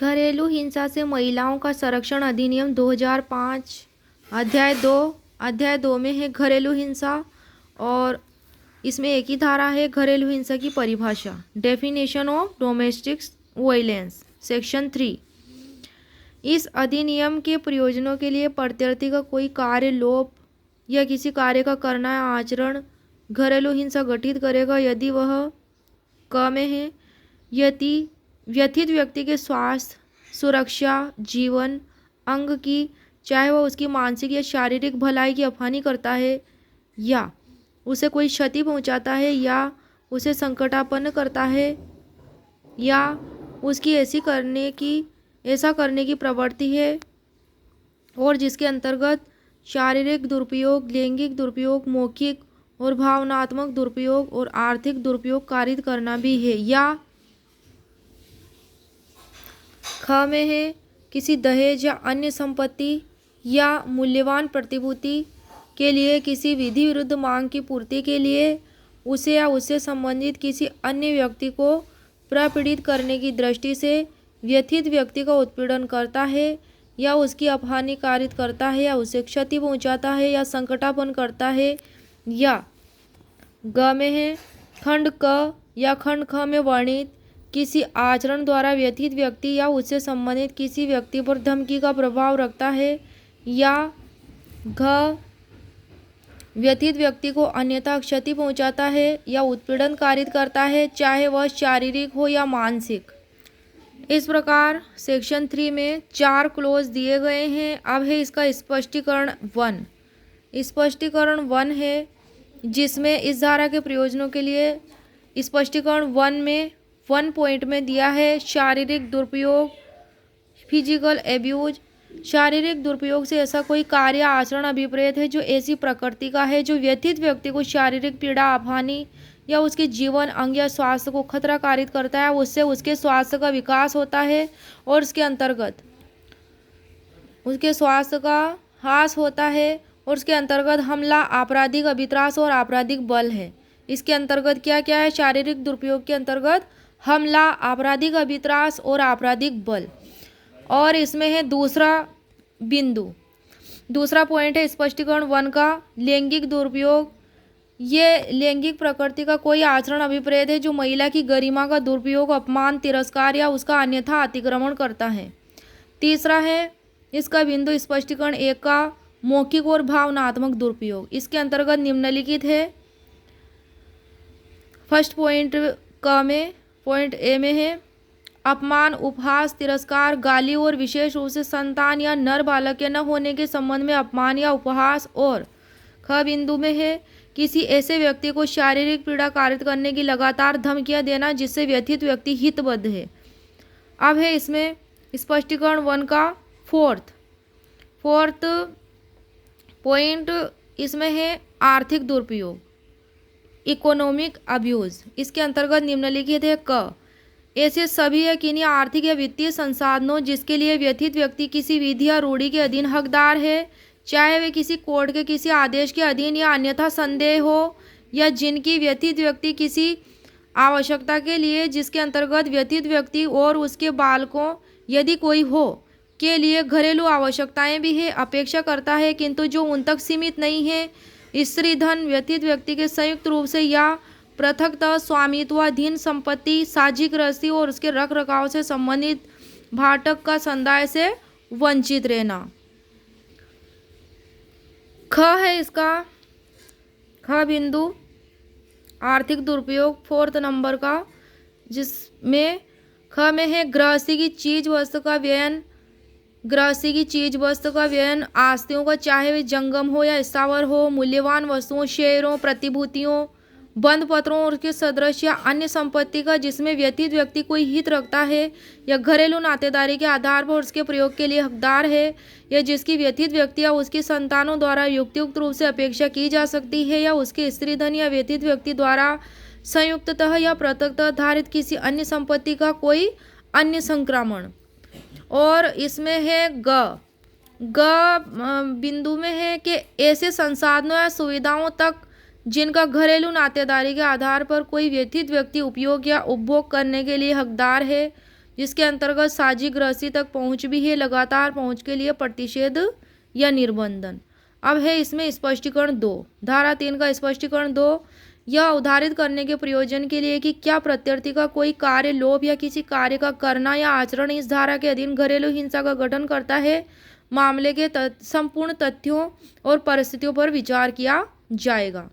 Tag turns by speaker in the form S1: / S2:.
S1: घरेलू हिंसा से महिलाओं का संरक्षण अधिनियम 2005 अध्याय 2 में है घरेलू हिंसा, और इसमें एक ही धारा है घरेलू हिंसा की परिभाषा, definition of domestic violence, section 3। इस अधिनियम के प्रयोजनों के लिए प्रत्यर्थी का कोई कार्य, लोप या किसी कार्य का करना या आचरण घरेलू हिंसा गठित करेगा यदि वह क में है यदि व्यथित व्यक्ति के स्वास्थ्य, सुरक्षा, जीवन, अंग की, चाहे वह उसकी मानसिक या शारीरिक भलाई की हानि करता है, या उसे कोई क्षति पहुंचाता है, या उसे संकटापन्न करता है, या उसकी ऐसा करने की प्रवृत्ति है, और जिसके अंतर्गत शारीरिक दुरुपयोग, लैंगिक दुरुपयोग, मौखिक और भावनात्मक दुरुपयोग और आर्थिक दुरुपयोग कारित करना भी है, या ख में है किसी दहेज या अन्य संपत्ति या मूल्यवान प्रतिभूति के लिए किसी विधि विरुद्ध मांग की पूर्ति के लिए उसे या उससे संबंधित किसी अन्य व्यक्ति को प्रपीड़ित करने की दृष्टि से व्यथित व्यक्ति का उत्पीड़न करता है, या उसकी अपहानि कारित करता है, या उसे क्षति पहुंचाता है, या संकटापन्न करता है, या ग में है खंड क या खंड ख में वर्णित किसी आचरण द्वारा व्यथित व्यक्ति या उससे संबंधित किसी व्यक्ति पर धमकी का प्रभाव रखता है, या घ व्यथित व्यक्ति को अन्यथा क्षति पहुंचाता है या उत्पीड़न कारित करता है, चाहे वह शारीरिक हो या मानसिक। इस प्रकार सेक्शन 3 में 4 क्लोज दिए गए हैं। अब है इसका स्पष्टीकरण 1। स्पष्टीकरण 1 है जिसमें इस धारा के प्रयोजनों के लिए स्पष्टीकरण 1 में 1 पॉइंट में दिया है शारीरिक दुरुपयोग, फिजिकल एब्यूज। शारीरिक दुरुपयोग से ऐसा कोई कार्य आचरण अभिप्रेत है जो ऐसी प्रकृति का है जो व्यथित व्यक्ति को शारीरिक पीड़ा, हानि या उसके जीवन, अंग या स्वास्थ्य को खतरा कारित करता है, उससे उसके स्वास्थ्य का विकास होता है और उसके अंतर्गत उसके स्वास्थ्य का ह्रास होता है, और उसके अंतर्गत हमला, आपराधिक अभित्रास और आपराधिक बल है। इसके अंतर्गत क्या क्या है? शारीरिक दुरुपयोग के अंतर्गत हमला, आपराधिक अभित्रास और आपराधिक बल। और इसमें है दूसरा पॉइंट है स्पष्टीकरण 1 का लैंगिक दुरुपयोग। ये लैंगिक प्रकृति का कोई आचरण अभिप्रेत है जो महिला की गरिमा का दुरुपयोग, अपमान, तिरस्कार या उसका अन्यथा अतिक्रमण करता है। तीसरा है इसका बिंदु स्पष्टीकरण 1 का मौखिक और भावनात्मक दुरुपयोग। इसके अंतर्गत निम्नलिखित है। फर्स्ट पॉइंट क में, पॉइंट ए में है अपमान, उपहास, तिरस्कार, गाली और विशेष रूप से संतान या नर बालक के न होने के संबंध में अपमान या उपहास। और ख बिंदु में है किसी ऐसे व्यक्ति को शारीरिक पीड़ा कारित करने की लगातार धमकियां देना जिससे व्यथित व्यक्ति हितबद्ध है। अब है इसमें स्पष्टीकरण 1 का फोर्थ पॉइंट, इसमें है आर्थिक दुरुपयोग, इकोनॉमिक अब्यूज। इसके अंतर्गत निम्नलिखित है क ऐसे सभी यकीनी आर्थिक या वित्तीय संसाधनों जिसके लिए व्यथित व्यक्ति किसी विधि या रूढ़ि के अधीन हकदार है, चाहे वे किसी कोर्ट के किसी आदेश के अधीन या अन्यथा संदेह हो, या जिनकी व्यथित व्यक्ति किसी आवश्यकता के लिए जिसके अंतर्गत व्यथित व्यक्ति और उसके बालकों, यदि कोई हो, के लिए घरेलू आवश्यकताएं भी है, अपेक्षा करता है किंतु जो उन तक सीमित नहीं है। स्त्री धन, व्यथित व्यक्ति के संयुक्त रूप से या पृथकतः स्वामित्वाधीन संपत्ति, साझी गृहस्थी और उसके रख रखाव से संबंधित भाटक का संदाय से वंचित रहना। ख है इसका ख बिंदु आर्थिक दुरुपयोग 4th नंबर का, जिसमें ख में है गृहस्थी की चीज वस्तु का व्ययन, आस्तियों का, चाहे वे जंगम हो या स्थावर हो, मूल्यवान वस्तुओं, शेयरों, प्रतिभूतियों, बंद पत्रों और उसके सदृश या अन्य संपत्ति का जिसमें व्यथित व्यक्ति कोई हित रखता है या घरेलू नातेदारी के आधार पर उसके प्रयोग के लिए हकदार है, या जिसकी व्यथित व्यक्ति या उसकी संतानों द्वारा युक्तियुक्त रूप से अपेक्षा की जा सकती है, या उसके स्त्री धन या व्यथित व्यक्ति द्वारा संयुक्ततः या पृथकतः धारित किसी अन्य संपत्ति का कोई अन्य संक्रमण। और इसमें है ग बिंदु में है कि ऐसे संसाधनों या सुविधाओं तक जिनका घरेलू नातेदारी के आधार पर कोई व्यथित व्यक्ति उपयोग या उपभोग करने के लिए हकदार है, जिसके अंतर्गत साझी गृहस्थी तक पहुंच भी है, लगातार पहुंच के लिए प्रतिषेध या निर्बंधन। अब है इसमें स्पष्टीकरण 2, धारा 3 का स्पष्टीकरण 2, यह उदाहरित करने के प्रयोजन के लिए कि क्या प्रत्यर्थी का कोई कार्य, लोभ या किसी कार्य का करना या आचरण इस धारा के अधीन घरेलू हिंसा का गठन करता है, मामले के संपूर्ण तथ्यों और परिस्थितियों पर विचार किया जाएगा।